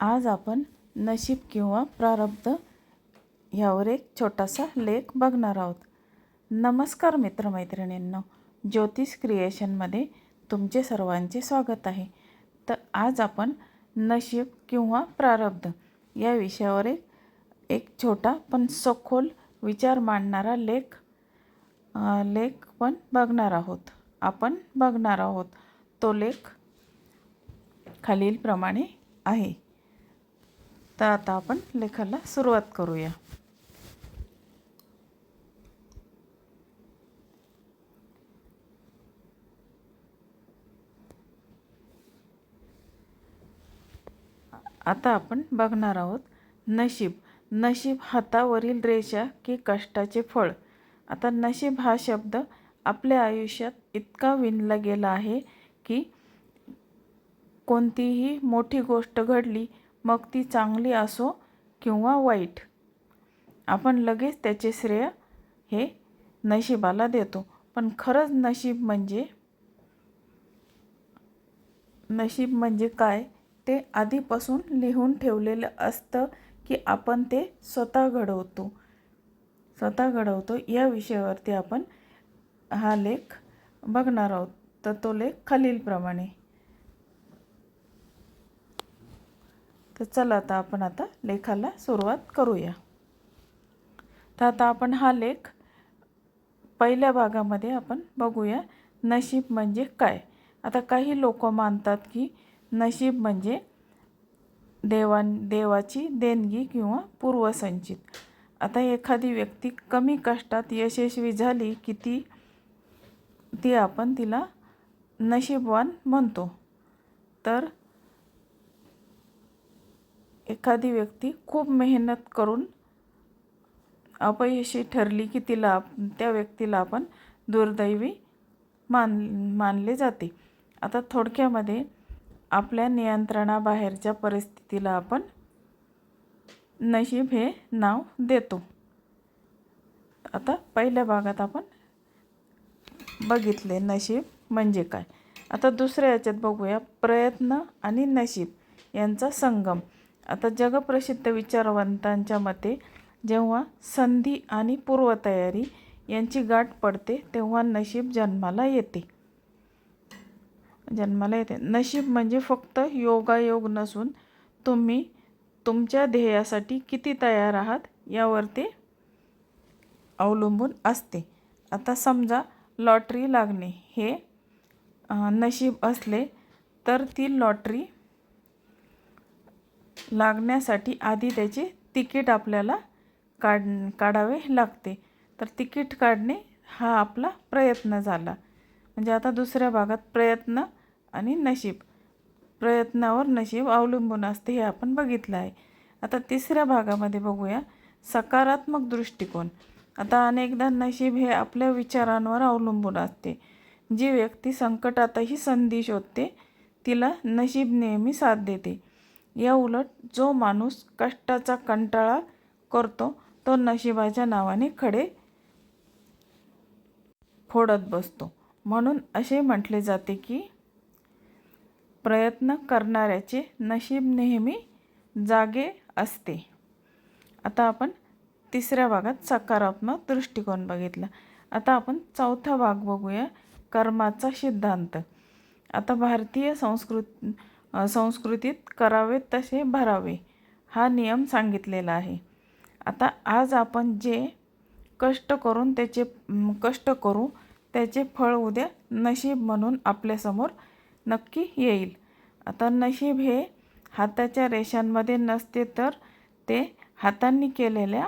आज आपण नशीब किंवा प्रारब्ध ह्यावर एक छोटासा लेख बघणार आहोत. नमस्कार मित्रमैत्रिणींनो, ज्योतिष क्रिएशनमध्ये तुमचे सर्वांचे स्वागत आहे. तर आज आपण नशीब किंवा प्रारब्ध या विषयावर एक छोटा पण सखोल विचार मांडणारा लेख पण बघणार आहोत. तो लेख खालीलप्रमाणे आहे. तर आता आपण लेखाला सुरुवात करूया. आता आपण बघणार आहोत नशीब हातावरील रेषा की कष्टाचे फळ. आता नशीब हा शब्द आपल्या आयुष्यात इतका विणला गेला आहे की कोणतीही मोठी गोष्ट घडली, मग ती चांगली असो किंवा वाईट, आपण लगेच त्याचे श्रेय हे नशिबाला देतो. पण खरंच नशीब म्हणजे काय ते आधीपासून लिहून ठेवलेलं असतं की आपण ते स्वतः घडवतो. या विषयावरती आपण हा लेख बघणार आहोत. तर तो लेख खालीलप्रमाणे. तर चला आपण आता लेखाला सुरुवात करूया. तर आता आपण हा लेख पहिल्या भागामध्ये आपण बघूया नशीब म्हणजे काय. आता काही लोक मानतात की नशीब म्हणजे देवाची देणगी किंवा पूर्वसंचित. आता एखादी व्यक्ती कमी कष्टात यशस्वी झाली की ती आपण तिला नशीबवान म्हणतो. तर एखादी व्यक्ती खूप मेहनत करून अपयशी ठरली की त्या व्यक्तीला आपण दुर्दैवी मानले जाते. आता थोडक्यामध्ये आपल्या नियंत्रणाबाहेरच्या परिस्थितीला आपण नशीब हे नाव देतो. आता पहिल्या भागात आपण बघितले नशीब म्हणजे काय. आता दुसऱ्या याच्यात बघूया प्रयत्न आणि नशीब यांचा संगम. आता जगप्रसिद्ध विचारवंतांच्या मते जेव्हा संधी आणि पूर्वतयारी यांची गाठ पडते तेव्हा नशीब जन्माला येते. नशीब म्हणजे फक्त योगायोग नसून तुम्ही तुमच्या ध्येयासाठी किती तयार आहात यावर ते अवलंबून असते. आता समजा लॉटरी लागणे हे नशीब असले तर ती लॉटरी लागण्यासाठी आधी त्याचे तिकीट आपल्याला काढावे लागते. तर तिकीट काढणे हा आपला प्रयत्न झाला. म्हणजे आता दुसऱ्या भागात प्रयत्न आणि प्रयत्नावर नशीब अवलंबून असते हे आपण बघितलं आहे. आता तिसऱ्या भागामध्ये बघूया सकारात्मक दृष्टिकोन. आता अनेकदा नशीब हे आपल्या विचारांवर अवलंबून असते. जी व्यक्ती संकटातही संधी शोधते तिला नशीब नेहमी साथ देते. या उलट जो माणूस कष्टाचा कंटाळा करतो तो नशिबाच्या नावाने खडे फोडत बसतो. म्हणून असे म्हटले जाते की प्रयत्न करणाऱ्याचे नशीब नेहमी जागे असते. आता आपण तिसऱ्या भागात सकारात्मक दृष्टिकोन बघितला. आता आपण चौथा भाग बघूया कर्माचा सिद्धांत. आता भारतीय संस्कृतीत करावे तसे भरावे हा नियम सांगितलेला आहे. आता आज आपण जे कष्ट करू त्याचे फळ उद्या नशीब म्हणून आपल्यासमोर नक्की येईल. आता नशीब हे हाताच्या रेषांमध्ये नसते तर ते हातांनी केलेल्या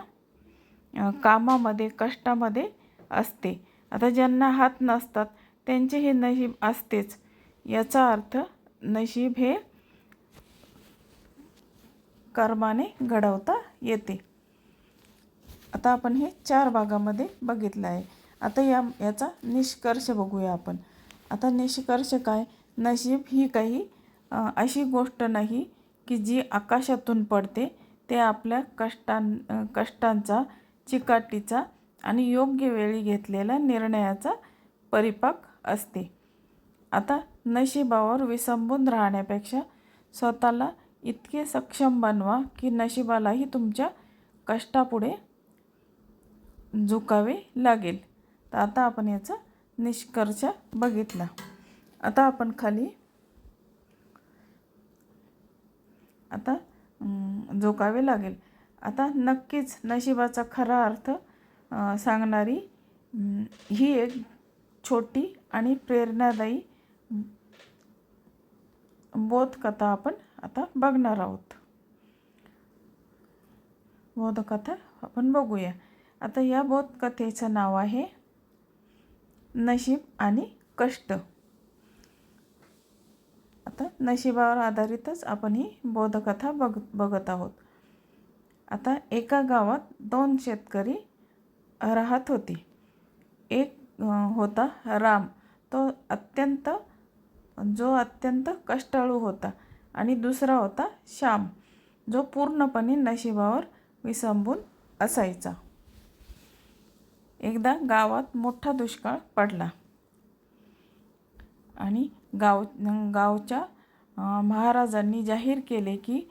कामामध्ये कष्टामध्ये असते. आता ज्यांना हात नसतात त्यांचे हे नशीब असतेच. याचा अर्थ नशीब हे कर्माने घडवता येते. आता आपण हे 4 भागामध्ये बघितलं आहे. आता याचा निष्कर्ष बघूया आपण. आता निष्कर्ष काय. नशीब ही काही अशी गोष्ट नाही की जी आकाशातून पडते. ते आपल्या कष्टांचा, चिकाटीचा आणि योग्य वेळी घेतलेल्या निर्णयाचा परिपाक असते. आता नशिबावर विसंबून राहण्यापेक्षा स्वतःला इतके सक्षम बनवा की नशिबालाही तुमच्या कष्टापुढे झुकावे लागेल. तर आता आपण याचा निष्कर्ष बघितला. आता आपण खाली झुकावे लागेल. आता नक्कीच नशिबाचा खरा अर्थ सांगणारी ही एक छोटी आणि प्रेरणादायी बोधकथा आपण आता बघणार आहोत. बोधकथा आपण बघूया. आता या बोधकथेचं नाव आहे नशीब आणि कष्ट. आता नशिबावर आधारितच आपण ही बोधकथा बघत आहोत. आता एका गावात 2 शेतकरी राहत होते. एक होता राम, तो अत्यंत कष्टाळू होता, आणि दुसरा होता श्याम, जो पूर्णपणे नशिबावर विसंबून असायचा. एकदा गावात मोठा दुष्काळ पडला आणि गावच्या महाराजांनी जाहीर केले की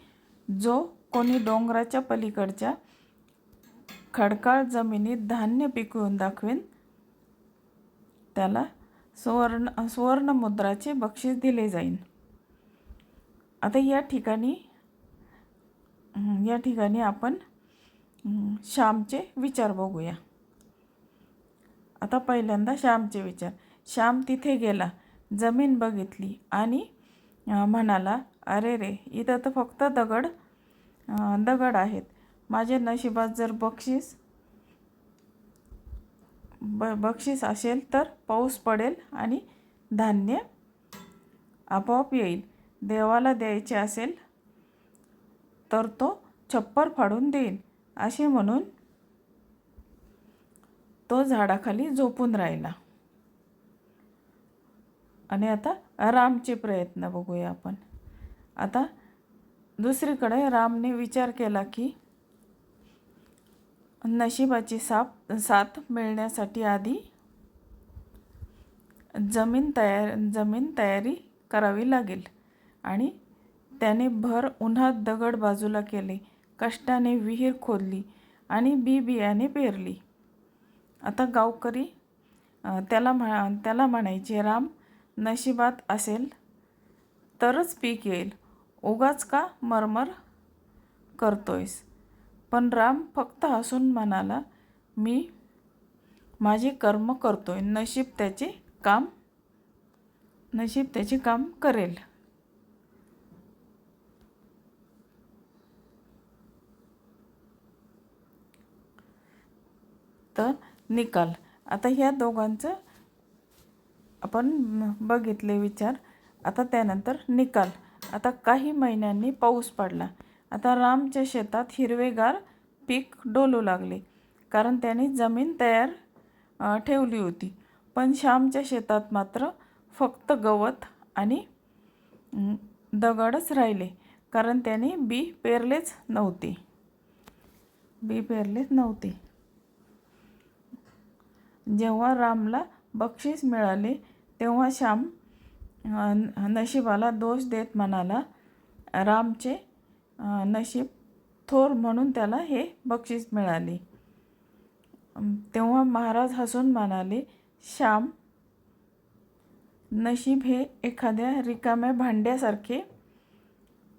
जो कोणी डोंगराच्या पलीकडच्या खडकाळ जमिनीत धान्य पिकवून दाखवेन त्याला सुवर्ण मुद्राचे बक्षीस दिले जाईल. आता या ठिकाणी आपण श्यामचे विचार बघूया. आता पहिल्यांदा श्यामचे विचार. श्याम तिथे गेला, जमीन बघितली आणि म्हणाला, अरे रे, इथं तर फक्त दगड आहेत. माझ्या नशिबात जर बक्षीस असेल तर पाऊस पडेल आणि धान्य आपोआप येईल. देवाला द्यायचे असेल तर तो छप्पर फाडून देईल. असे म्हणून तो झाडाखाली झोपून राहिला. आणि आता रामचे प्रयत्न बघूया आपण. आता दुसरीकडे रामने विचार केला की नशिबाची साथ मिळण्यासाठी आधी जमीन तयारी करावी लागेल. आणि त्याने भर उन्हात दगड बाजूला केले, कष्टाने विहीर खोदली आणि बियाणे पेरली. आता गावकरी त्याला म्हणायचे, राम, नशिबात असेल तरच पीक येईल, उगाच का मरमर करतोयस. पण राम फक्त हसून म्हणाला, मी माझे कर्म करतोय, नशीब त्याचे काम करेल. तर निकाल. आता ह्या दोघांचं आपण बघितले विचार. आता त्यानंतर निकाल. आता काही महिन्यांनी पाऊस पडला. आता रामच्या शेतात हिरवेगार पीक डोलू लागले, कारण त्याने जमीन तयार ठेवली होती. पण श्यामच्या शेतात मात्र फक्त गवत आणि दगडच राहिले, कारण त्याने बी पेरलेच नव्हते. जेव्हा रामला बक्षीस मिळाले तेव्हा श्याम नशिबाला दोष देत म्हणाला, रामचे नशीब थोर म्हणून त्याला हे बक्षीस मिळाले. तेव्हा महाराज हसून म्हणाले, श्याम, नशीब हे एखाद्या रिकाम्या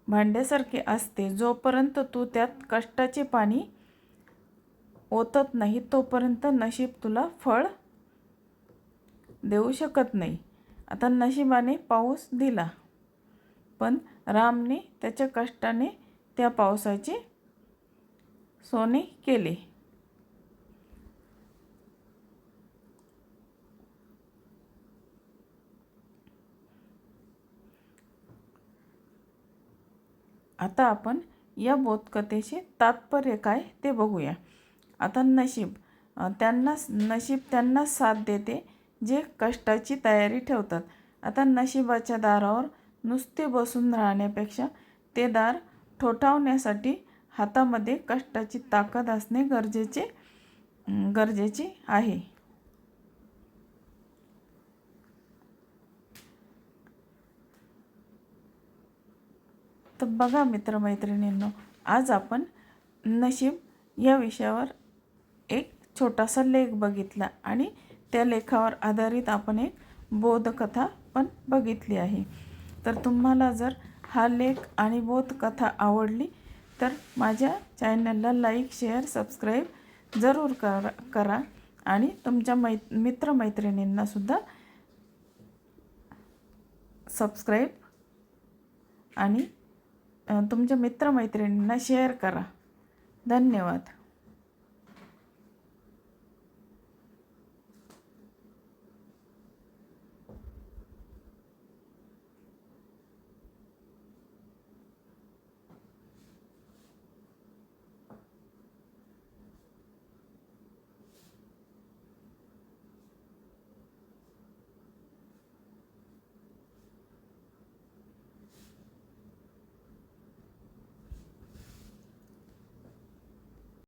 भांड्यासारखे असते. जोपर्यंत तू त्यात कष्टाचे पाणी ओतत नाही तोपर्यंत नशीब तुला फळ देऊ शकत नाही. आता नशिबाने पाऊस दिला, पण रामने त्याच्या कष्टाने त्या पावसाचे सोने केले. आता आपण या बोधकथेचे तात्पर्य काय ते बघूया. आता नशीब त्यांना साथ देते जे कष्टाची तयारी ठेवतात. आता नशिबाच्या दारावर नुसते बसून राहण्यापेक्षा ते दार ठोठावण्यासाठी हातामध्ये कष्टाची ताकद असणे गरजेचे आहे. तर बघा मित्रमैत्रिणींनो, आज आपण नशीब या विषयावर एक छोटासा लेख बघितला आणि त्या लेखावर आधारित आपण एक बोधकथा पण बघितली आहे. तर तुम्हाला जर हा लेख आणि बोधकथा आवडली तर माझ्या चॅनलला लाईक, शेअर, सबस्क्राईब जरूर करा आणि तुमच्या मित्रमैत्रिणींनासुद्धा सबस्क्राईब आणि तुमच्या मित्रमैत्रिणींना शेअर करा. धन्यवाद.